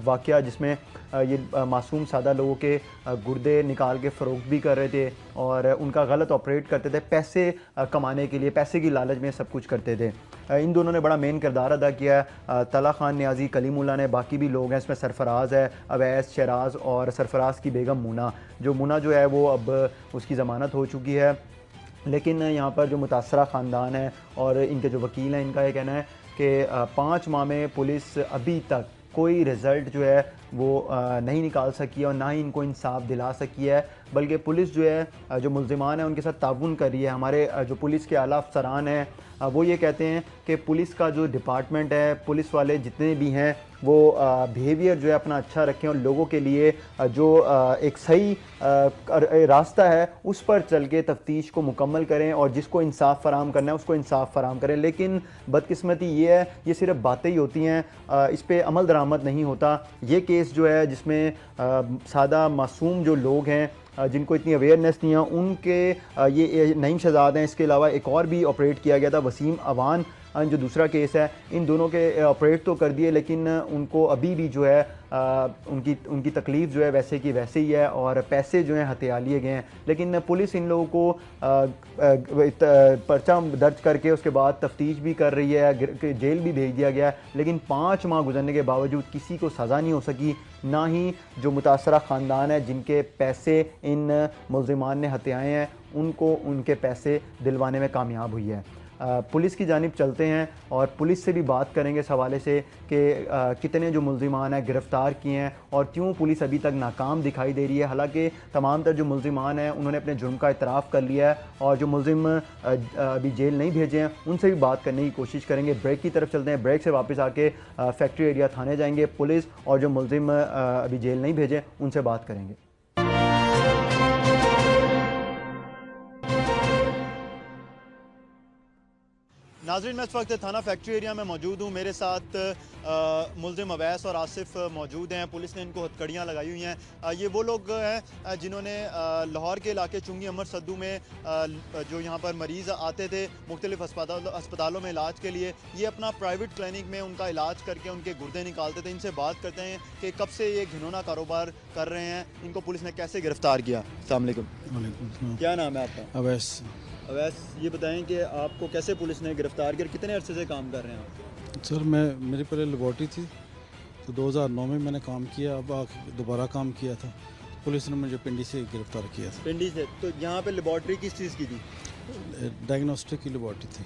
वाक़या, जिसमें ये मासूम सादा लोगों के गुर्दे निकाल के फ़रोख्त भी कर रहे थे और उनका गलत ऑपरेट करते थे, पैसे कमाने के लिए, पैसे की लालच में सब कुछ करते थे। इन दोनों ने बड़ा मेन किरदार अदा किया है, तलहा खान न्याजी, कलीमुल्लाह ने। बाकी भी लोग हैं इसमें, सरफराज है, अवैस, शराज और सरफराज की बेगम मुना। मुना जो है वो अब उसकी ज़मानत हो चुकी है, लेकिन यहाँ पर जो मुतासरा ख़ानदान है और इनके जो वकील हैं, इनका ये कहना है कि 5 माह में पुलिस अभी तक कोई रिज़ल्ट जो है वो नहीं निकाल सकी है और ना ही इनको इंसाफ दिला सकी है, बल्कि पुलिस जो है जो मुल्ज़िमान हैं उनके साथ ताउन कर रही है। हमारे जो पुलिस के आला अफसरान हैं वो ये कहते हैं कि पुलिस का जो डिपार्टमेंट है, पुलिस वाले जितने भी हैं वो बिहेवियर जो है अपना अच्छा रखें और लोगों के लिए जो एक सही रास्ता है उस पर चल के तफ्तीश को मुकम्मल करें और जिसको इंसाफ फराम करना है उसको इंसाफ फराम करें। लेकिन बदकिस्मती ये है, ये सिर्फ बातें ही होती हैं, इस पर अमल दरामद नहीं होता। ये केस जो है जिसमें सादा मासूम जो लोग हैं जिनको इतनी अवेयरनेस नहीं है, उनके ये नईम शहजाद हैं, इसके अलावा एक और भी ऑपरेट किया गया था, वसीम अवान जो दूसरा केस है, इन दोनों के ऑपरेट तो कर दिए लेकिन उनको अभी भी जो है उनकी तकलीफ़ जो है वैसे की वैसे ही है और पैसे जो हैं हथिया लिए गए हैं। लेकिन पुलिस इन लोगों को पर्चा दर्ज करके उसके बाद तफ्तीश भी कर रही है, जेल भी भेज दिया गया है, लेकिन 5 माह गुजरने के बावजूद किसी को सज़ा नहीं हो सकी, ना ही जो मुतासरा ख़ानदान है जिनके पैसे इन मुल्ज़िमान ने हथियाए हैं उनको उनके पैसे दिलवाने में कामयाब हुई है। पुलिस की जानिब चलते हैं और पुलिस से भी बात करेंगे इस हवाले से कि कितने जो मुल्ज़िमान हैं गिरफ़्तार किए हैं और क्यों पुलिस अभी तक नाकाम दिखाई दे रही है। हालांकि तमाम तर जो मुल्ज़िमान हैं उन्होंने अपने जुर्म का इतराफ़ कर लिया है और जो मुल्ज़िम अभी जेल नहीं भेजे हैं उनसे भी बात करने की कोशिश करेंगे। ब्रेक की तरफ चलते हैं, ब्रेक से वापस आके फैक्ट्री एरिया थाने जाएंगे, पुलिस और जो मुल्ज़िम अभी जेल नहीं भेजे उनसे बात करेंगे। नाज़रीन, मैं इस वक्त थाना फैक्ट्री एरिया में मौजूद हूँ। मेरे साथ मुल्ज़िम अवैस और आसिफ मौजूद हैं। पुलिस ने इनको हथकड़ियाँ लगाई हुई हैं। ये वो लोग हैं जिन्होंने लाहौर के इलाके चुंगी अमर सद्दू में जो यहाँ पर मरीज़ आते थे मुख्तलिफ अस्पतालों में इलाज के लिए, ये अपना प्राइवेट क्लिनिक में उनका इलाज करके उनके गुर्दे निकालते थे। इनसे बात करते हैं कि कब से ये घिनौना कारोबार कर रहे हैं, इनको पुलिस ने कैसे गिरफ़्तार किया। अस्सलाम वालेकुम। क्या नाम है आपका? अवैस। अवैस, ये बताएं कि आपको कैसे पुलिस ने गिरफ़्तार किया, कितने अरसे से काम कर रहे हैं आप? सर मेरी पहले लेबॉर्ट्री थी, तो 2009 में मैंने काम किया, अब दोबारा काम किया था। पुलिस ने मुझे पिंडी से गिरफ़्तार किया था। पिंडी से? तो यहाँ पे लेबॉर्ट्री किस चीज़ की थी? डायग्नोस्टिक की लेबॉर्ट्री थी।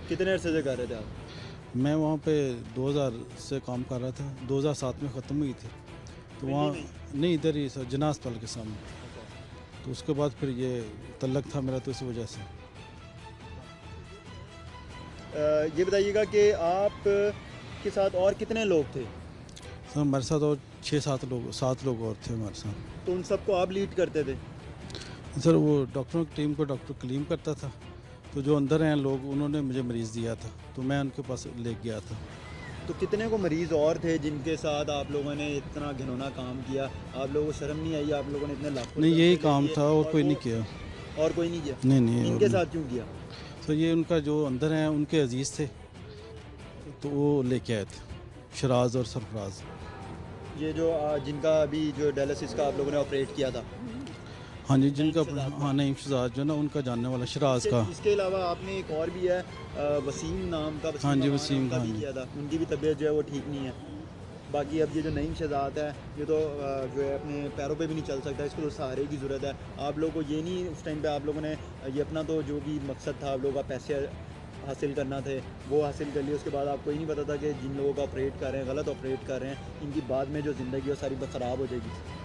कितने अरसे से कर रहे थे आप? मैं वहाँ पे 2000 से काम कर रहा था, 2007 में ख़त्म हुई थी। तो वहाँ नहीं, इधर ही सर, जिन्ना अस्पताल के सामने। तो उसके बाद फिर ये तल्लक था मेरा, तो इस वजह से। ये बताइएगा कि आप के साथ और कितने लोग थे? सर हमारे साथ और 7 लोग और थे हमारे साथ। तो उन सबको आप लीड करते थे? सर वो डॉक्टरों की टीम को डॉक्टर कलीम करता था, तो जो अंदर हैं लोग, उन्होंने मुझे मरीज़ दिया था, तो मैं उनके पास ले गया था। तो कितने को मरीज़ और थे जिनके साथ आप लोगों ने इतना घिनौना काम किया? आप लोगों को शर्म नहीं आई? आप लोगों ने इतने लाखों नहीं, यही काम था और कोई नहीं किया। और कोई नहीं किया? नहीं। इनके साथ क्यों किया? तो ये उनका जो अंदर हैं उनके अजीज़ थे, तो वो लेके आए थे, शराज और सरफराज। ये जो जिनका अभी जो डायलिसिस का आप लोगों ने ऑपरेट किया था? हाँ जी, जिनका, हाँ नईम शहजाद जो ना उनका जानने वाला शराज का। इसके अलावा आपने एक और भी है वसीम नाम का, हाँ जी, वसीम का भी किया था। उनकी भी तबीयत जो है वो ठीक नहीं है। बाकी अब ये जो नईम शहजाद है, ये तो जो है अपने पैरों पे भी नहीं चल सकता, इसको तो सहारे की ज़रूरत है। आप लोगों को ये नहीं, उस टाइम पे आप लोगों ने ये अपना तो जो भी मकसद था, आप लोगों का पैसे हासिल करना थे, वो हासिल कर लिए। उसके बाद आपको ये नहीं पता था कि जिन लोगों का ऑपरेट कर रहे हैं, गलत ऑपरेट कर रहे हैं, इनकी बाद में जो ज़िंदगी है सारी ख़राब हो जाएगी।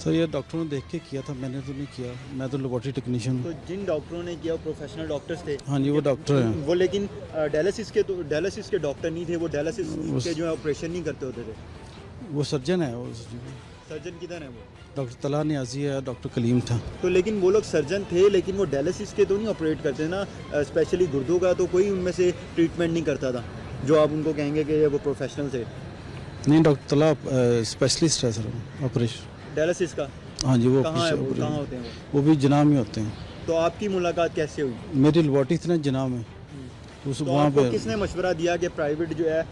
सर ये डॉक्टरों ने देख के किया था, मैंने तो नहीं किया, मैं तो लेबॉर्ट्री टेक्नीशियन। तो जिन डॉक्टरों ने किया वो प्रोफेशनल डॉक्टर्स थे? हाँ जी, वो डॉक्टर हैं वो, लेकिन डायलिसिस के डॉक्टर नहीं थे वो, डायलिसिस के जो है ऑपरेशन नहीं करते होते थे। वो सर्जन है। वो सर्जन किधर है? वो डॉक्टर तला नियाजी है, डॉक्टर कलीम था। तो लेकिन वो लोग सर्जन थे, लेकिन वो डायलिसिस के तो नहीं ऑपरेट करते ना, स्पेशली गुर्दों का तो कोई उनमें से ट्रीटमेंट नहीं करता था, जो आप उनको कहेंगे कि वो प्रोफेशनल थे। नहीं, डॉक्टर तला स्पेशलिस्ट है सर, ऑपरेशन डायलिसिस का। हाँ जी, वो कहाँ है वो? कहाँ होते हैं वो भी जिना में होते हैं। तो आपकी मुलाकात कैसे हुई? मेरी लेबॉर्ट्री थी ना जिना में, तो तो वहाँ आपको पे किसने मशवरा दिया कि प्राइवेट जो है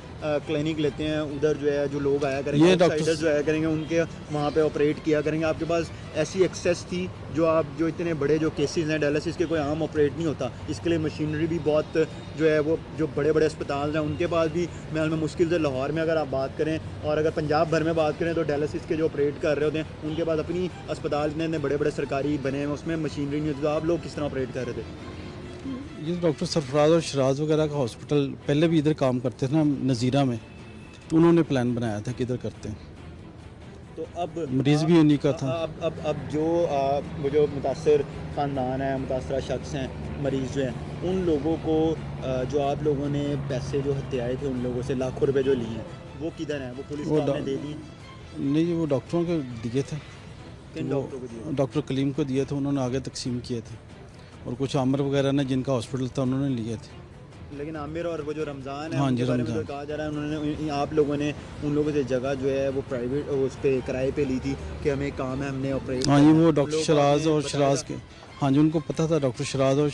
क्लिनिक लेते हैं, उधर जो है जो लोग आया करेंगे, ये आउटसाइडर्स जो आया करेंगे, उनके वहाँ पे ऑपरेट किया करेंगे? आपके पास ऐसी एक्सेस थी जो आप जो इतने बड़े जो केसेस हैं डायलिसिस के, कोई आम ऑपरेट नहीं होता, इसके लिए मशीनरी भी बहुत जो है वो जो बड़े बड़े अस्पताल हैं उनके पास भी महल में मुश्किल से, लाहौर में अगर आप बात करें और अगर पंजाब भर में बात करें तो डायलिसिस के जो ऑपरेट कर रहे होते हैं उनके पास अपनी अस्पताल इतने बड़े बड़े सरकारी बने हैं, उसमें मशीनरी नहीं होती। तो आप लोग किस तरह ऑपरेट कर रहे थे? ये डॉक्टर सरफराज और शराज वगैरह का हॉस्पिटल पहले भी इधर काम करते थे ना नज़ीरा में, तो उन्होंने प्लान बनाया था कि इधर करते हैं। तो अब मरीज़ भी उन्हीं का था। अब वो जो मुतासर ख़ानदान है, मुतासरा शख्स हैं, मरीज़ जो हैं, उन लोगों को जो आप लोगों ने पैसे जो हत्याए थे उन लोगों से लाखों रुपए जो लिए हैं, वो किधर हैं? वो पुलिस को आपने दे दी? नहीं, वो डॉक्टरों को दिए थे। किन डॉक्टरों को दिए? डॉक्टर कलीम को दिए थे, उन्होंने आगे तकसीम किए थे, और कुछ आमिर वगैरह ने जिनका हॉस्पिटल था उन्होंने लिए थे। लेकिन आमिर और वो जो रमज़ान है, हाँ उनके जी, बारे में रमज़ान तो कहा जा रहा है उन्होंने, आप लोगों ने उन लोगों से जगह जो है वो प्राइवेट उस पर किराए पे ली थी कि हमें काम है, हमने ऑपरेट। हाँ जी, वो डॉक्टर शराज और शराज के, हाँ जी, उनको पता था। डॉक्टर शराज और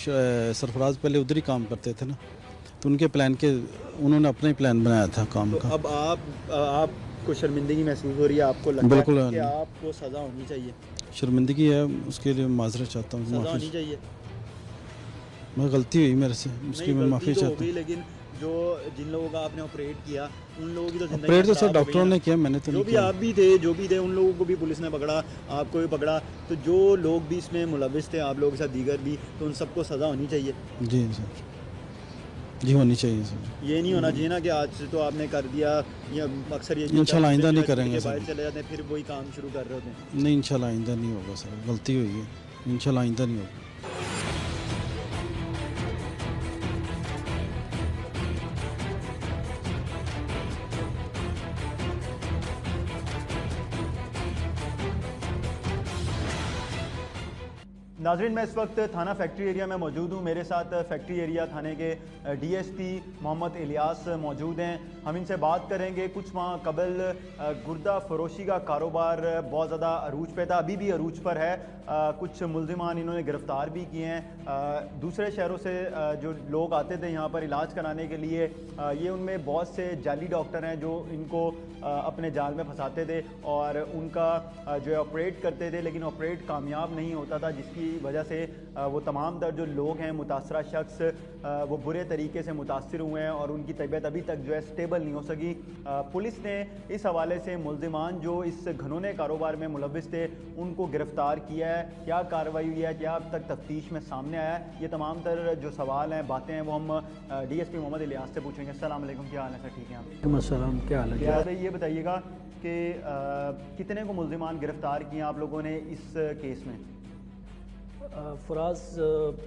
सरफराज पहले उधर ही काम करते थे ना, तो उनके प्लान के उन्होंने अपना ही प्लान बनाया था काम तो का। अब आपको शर्मिंदगी महसूस हो रही है? आपको लगता बिल्कुल है कि आपको सज़ा होनी चाहिए? शर्मिंदगी है, उसके लिए माजरत चाहता हूँ, सज़ा होनी माफ़ी। चाहिए। मैं गलती हुई मेरे से, उसकी मैं माफ़ी चाहता हूँ। लेकिन जो जिन लोगों का आपने ऑपरेट किया उन लोगों की तो जिंदगी ऑपरेट तो खराब सर हो गई डॉक्टरों ना। ने किया, मैंने तो जो नहीं भी किया। आप भी थे, जो भी थे, उन लोगों को भी पुलिस ने पकड़ा, आपको भी पकड़ा, तो जो लोग भी इसमें मुलविस थे आप लोगों के साथ दीगर भी, तो उन सबको सज़ा होनी चाहिए। जी सर, जी होनी चाहिए सर। ये नहीं होना चाहिए ना कि आज से तो आपने कर दिया, या अक्सर ये इंशाल्लाह आइंदा नहीं करेंगे बाहर सर। चले जाते हैं, फिर वही काम शुरू कर रहे होते हैं। नहीं, इंशाल्लाह आइंदा नहीं होगा सर, गलती हुई है, इंशाल्लाह आइंदा नहीं होगा। नाज़रीन, मैं इस वक्त थाना फैक्ट्री एरिया में मौजूद हूँ। मेरे साथ फैक्ट्री एरिया थाने के डीएसपी मोहम्मद इलियास मौजूद हैं। हम इनसे बात करेंगे। कुछ माह कबल गुर्दा फरोशी का कारोबार बहुत ज़्यादा अरूज पे था, अभी भी अरूज पर है। कुछ मुल्ज़िमान इन्होंने गिरफ़्तार भी किए हैं। दूसरे शहरों से जो लोग आते थे यहाँ पर इलाज कराने के लिए, ये उनमें बहुत से जाली डॉक्टर हैं जो इनको अपने जाल में फंसाते थे और उनका जो है ऑपरेट करते थे, लेकिन ऑपरेट कामयाब नहीं होता था, जिसकी वजह से वो तमाम तर जो लोग हैं, मुतासरा शख्स, वो बुरे तरीके से मुतासर हुए हैं और उनकी तबीयत अभी तक जो है स्टेबल नहीं हो सकी। पुलिस ने इस हवाले से मुल्ज़िमान जो इस घिनौने कारोबार में मुलविस थे उनको गिरफ़्तार किया है। क्या कार्रवाई हुई है, क्या अब तक तफ्तीश में सामने आया है, ये तमाम तर जो सवाल हैं, बातें हैं, वो हम डीएसपी मोहम्मद इलियास से पूछेंगे। अस्सलाम वालेकुम, क्या हाल है सर? ठीक है आप? अस्सलाम, क्या हाल है? ये बताइएगा कि कितने को मुल्ज़िमान गिरफ़्तार किए आप लोगों ने इस केस में? फराज,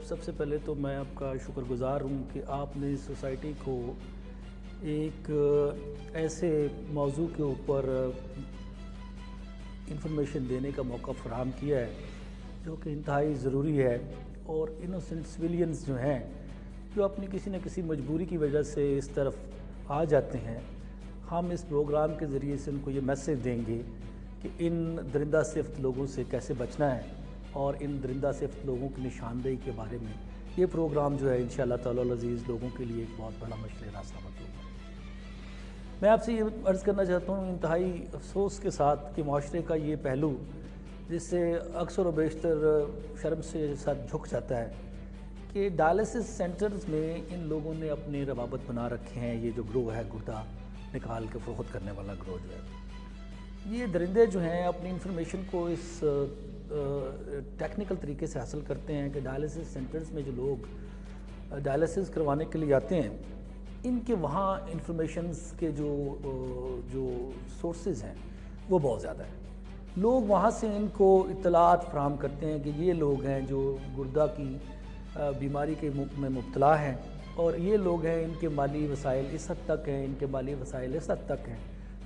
सबसे पहले तो मैं आपका शुक्रगुज़ार हूँ कि आपने सोसाइटी को एक ऐसे मौजू के ऊपर इंफॉर्मेशन देने का मौका फराहम किया है जो कि इंतहाई ज़रूरी है। और इनोसेंट सिविलियंस जो हैं, जो अपनी किसी न किसी मजबूरी की वजह से इस तरफ आ जाते हैं, हम इस प्रोग्राम के ज़रिए से उनको ये मैसेज देंगे कि इन दरिंदा सिफ्त लोगों से कैसे बचना है और इन दरिंदा सिफ्त लोगों की निशानदेही के बारे में ये प्रोग्राम जो है इंशाअल्लाह ताला अज़ीज़ लोगों के लिए एक बहुत बड़ा मशले राह साबित होगा। मैं आपसे ये अर्ज़ करना चाहता हूँ इंतहाई अफसोस के साथ कि माशरे का ये पहलू जिससे अक्सर व बेशतर शर्म से साथ झुक जाता है कि डायलिसिस सेंटर्स में इन लोगों ने अपने रवाबत बना रखे हैं। ये जो ग्रोह है, गुर्दा निकाल के फ़रोख्त करने वाला ग्रोह जो है, ये दरिंदे जो हैं अपनी इंफॉर्मेशन को इस टेक्निकल तरीके से हासिल करते हैं कि डायलिसिस सेंटर्स में जो लोग डायलिसिस करवाने के लिए आते हैं, इनके वहाँ इंफॉर्मेशंस के जो सोर्सेज हैं वो बहुत ज़्यादा है। लोग वहाँ से इनको इत्तलात फराहम करते हैं कि ये लोग हैं जो गुर्दा की बीमारी के में मुब्तला हैं और ये लोग हैं, इनके माली वसाइल इस हद तक हैं, इनके माली वसाइल इस हद तक हैं।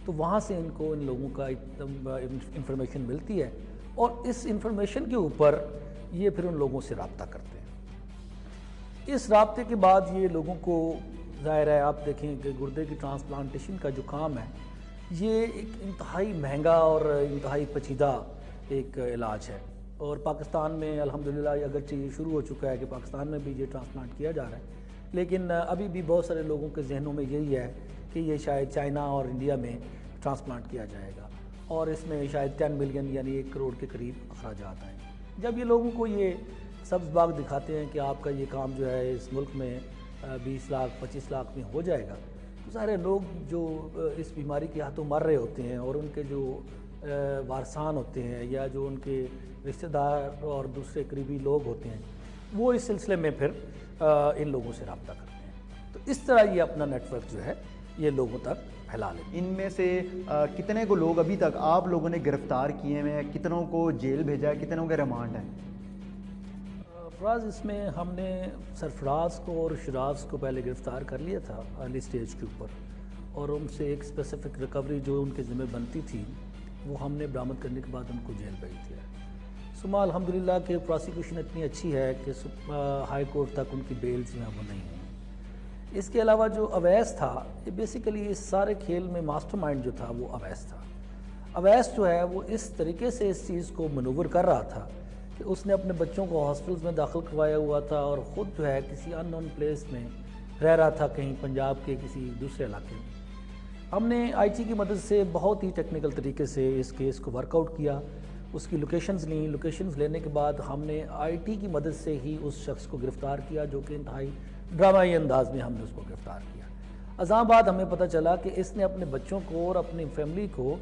तो वहाँ से इनको इन लोगों का इंफॉर्मेशन मिलती है और इस इंफॉर्मेशन के ऊपर ये फिर उन लोगों से रब्ता करते हैं। इस रब्ते के बाद ये लोगों को, ज़ाहिर है आप देखें कि गुर्दे की ट्रांसप्लांटेशन का जो काम है, ये एक इंतहाई महंगा और इंतहाई पेचीदा एक इलाज है। और पाकिस्तान में अल्हम्दुलिल्लाह अगरचे ये शुरू हो चुका है कि पाकिस्तान में भी ये ट्रांसप्लांट किया जा रहा है, लेकिन अभी भी बहुत सारे लोगों के जहनों में यही है कि ये शायद चाइना और इंडिया में ट्रांसप्लांट किया जाएगा और इसमें शायद 10 मिलियन यानी 1 करोड़ के करीब अखराजात आएँ। जब ये लोगों को ये सब्ज़ बाग दिखाते हैं कि आपका ये काम जो है इस मुल्क में 20 लाख 25 लाख में हो जाएगा, तो सारे लोग जो इस बीमारी के हाथों मर रहे होते हैं और उनके जो वारसान होते हैं या जो उनके रिश्तेदार और दूसरे करीबी लोग होते हैं, वो इस सिलसिले में फिर इन लोगों से रब्ता करते हैं। तो इस तरह ये अपना नेटवर्क जो है ये लोगों तक फैला लेते हैं। इनमें से कितने को लोग अभी तक आप लोगों ने गिरफ़्तार किए हैं, कितनों को जेल भेजा है, कितनों के रिमांड है? फराज, इसमें हमने सरफराज को और शराज को पहले गिरफ़्तार कर लिया था अर्ली स्टेज के ऊपर और उनसे एक स्पेसिफिक रिकवरी जो उनके ज़िम्मे बनती थी वो हमने बरामद करने के बाद उनको जेल भेज दिया। सुमा अल्हम्दुलिल्लाह कि प्रोसिक्यूशन इतनी अच्छी है कि हाई कोर्ट तक उनकी बेल जो है वो नहीं हुई। इसके अलावा जो अवैस था, ये बेसिकली इस सारे खेल में मास्टरमाइंड जो था वो अवैस था। अवैस जो है वो इस तरीके से इस चीज़ को मनूवर कर रहा था कि उसने अपने बच्चों को हॉस्टल्स में दाखिल करवाया हुआ था और ख़ुद जो है किसी अननोन प्लेस में रह रहा था, कहीं पंजाब के किसी दूसरे इलाके में। हमने आईटी की मदद से बहुत ही टेक्निकल तरीके से इस केस को वर्कआउट किया, उसकी लोकेशंस ली। लोकेशंस लेने के बाद हमने आईटी की मदद से ही उस शख्स को गिरफ़्तार किया जो कि इंतहाई ड्रामाई अंदाज में हमने उसको गिरफ़्तार किया। अज़ां बाद हमें पता चला कि इसने अपने बच्चों को और अपनी फैमिली को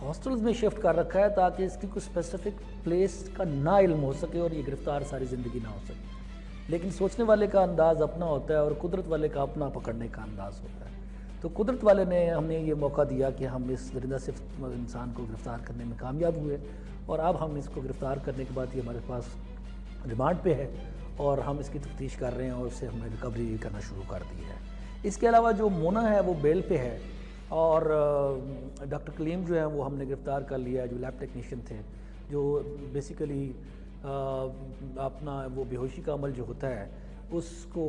हॉस्टल्स में शिफ्ट कर रखा है ताकि इसकी कोई स्पेसिफिक प्लेस का ना इल्म हो सके और ये गिरफ़्तार सारी ज़िंदगी ना हो सके। लेकिन सोचने वाले का अंदाज़ अपना होता है और कुदरत वाले का अपना पकड़ने का अंदाज़ होता है। तो कुदरत वाले ने हमें ये मौका दिया कि हम इस दरिंदा सिफ्त इंसान को गिरफ़्तार करने में कामयाब हुए और अब हम इसको गिरफ़्तार करने के बाद ये हमारे पास रिमांड पे है और हम इसकी तफ्तीश कर रहे हैं और उससे हमने रिकवरी करना शुरू कर दी है। इसके अलावा जो मोना है वो बेल पे है और डॉक्टर कलीम जो है वो हमने गिरफ़्तार कर लिया है, जो लैब टेक्नीशियन थे, जो बेसिकली अपना वो बेहोशी का अमल जो होता है उसको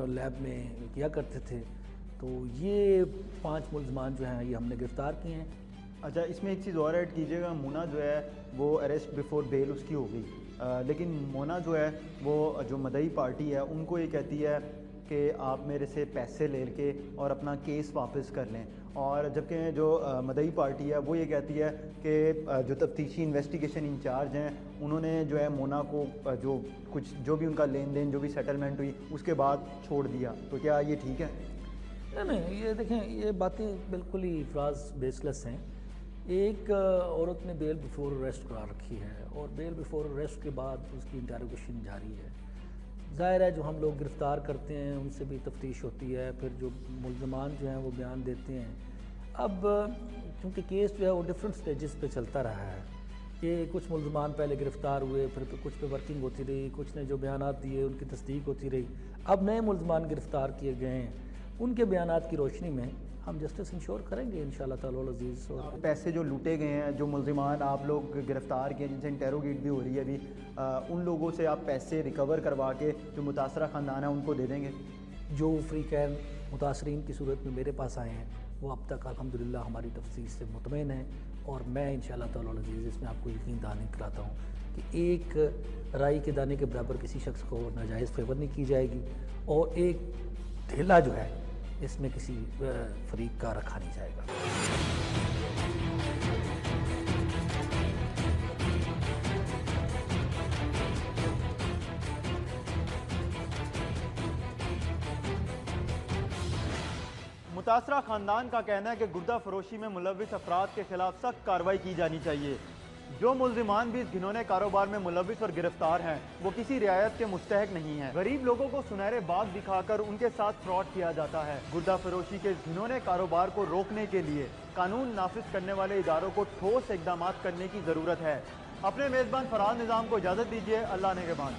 लैब में किया करते थे। तो ये 5 मुलजमान जो हैं ये हमने गिरफ़्तार किए हैं। अच्छा, इसमें एक चीज़ और ऐड कीजिएगा, मोना जो है वो अरेस्ट बिफोर बेल उसकी हो गई, लेकिन मोना जो है वो जो मदई पार्टी है उनको ये कहती है कि आप मेरे से पैसे ले के और अपना केस वापस कर लें, और जबकि जो मदई पार्टी है वो ये कहती है कि जो तफ्तीशी इन्वेस्टिगेशन इंचार्ज हैं उन्होंने जो है मोना को जो भी उनका लेन देन जो भी सेटलमेंट हुई उसके बाद छोड़ दिया। तो क्या ये ठीक है? नहीं, ये देखें, ये बातें बिल्कुल ही फ्राज बेसलेस हैं। एक औरत ने बेल बिफोर अरेस्ट करा रखी है और बेल बिफोर अरेस्ट के बाद उसकी इंटरोगेशन जारी है। ज़ाहिर है जो हम लोग गिरफ़्तार करते हैं उनसे भी तफ्तीश होती है, फिर जो मुलज़मान जो हैं वो बयान देते हैं। अब चूँकि केस जो है वो डिफरेंट स्टेजेस पे चलता रहा है कि कुछ मुलज़मान पहले गिरफ़्तार हुए, फिर कुछ पे वर्किंग होती रही, कुछ ने जो बयानात दिए उनकी तस्दीक होती रही। अब नए मुलज़मान गिरफ़्तार किए गए हैं, उनके बयानात की रोशनी में हम जस्टिस इंश्योर करेंगे इंशाल्लाह ताला अज़ीज़। और पैसे जो लूटे गए हैं, जो मुलज़िमान आप लोग गिरफ़्तार किए जिनसे इंटेरोगेट भी हो रही है अभी, उन लोगों से आप पैसे रिकवर करवा के जो मुतासरा ख़ानदान है उनको दे देंगे? जो फ्री कैन मुतासरीन की सूरत में मेरे पास आए हैं वो अब तक अल्हम्दुलिल्लाह हमारी तफ्तीश से मुतमईन हैं, और मैं इंशाल्लाह ताला अज़ीज़ इसमें आपको यकीन दहानी कराता हूँ कि एक राई के दाने के बराबर किसी शख्स को नाजायज़ फेवर नहीं की जाएगी, और एक ढेला जो है इसमें किसी फरीक का रखा नहीं जाएगा। मुतासरा ख़ानदान का कहना है कि गुर्दा फरोशी में मुलविस अफराद के खिलाफ सख्त कार्रवाई की जानी चाहिए। जो मुलजिमान भी इस घिनौने कारोबार में मुलविस और गिरफ्तार हैं वो किसी रियायत के मुस्तहक नहीं है। गरीब लोगों को सुनहरे बाग दिखाकर उनके साथ फ्रॉड किया जाता है। गुर्दा फरोशी के इस घिनौने कारोबार को रोकने के लिए कानून नाफिज करने वाले इदारों को ठोस इकदाम करने की ज़रूरत है। अपने मेज़बान फराज निज़ाम को इजाज़त दीजिए। अल्लाह ने के बाद।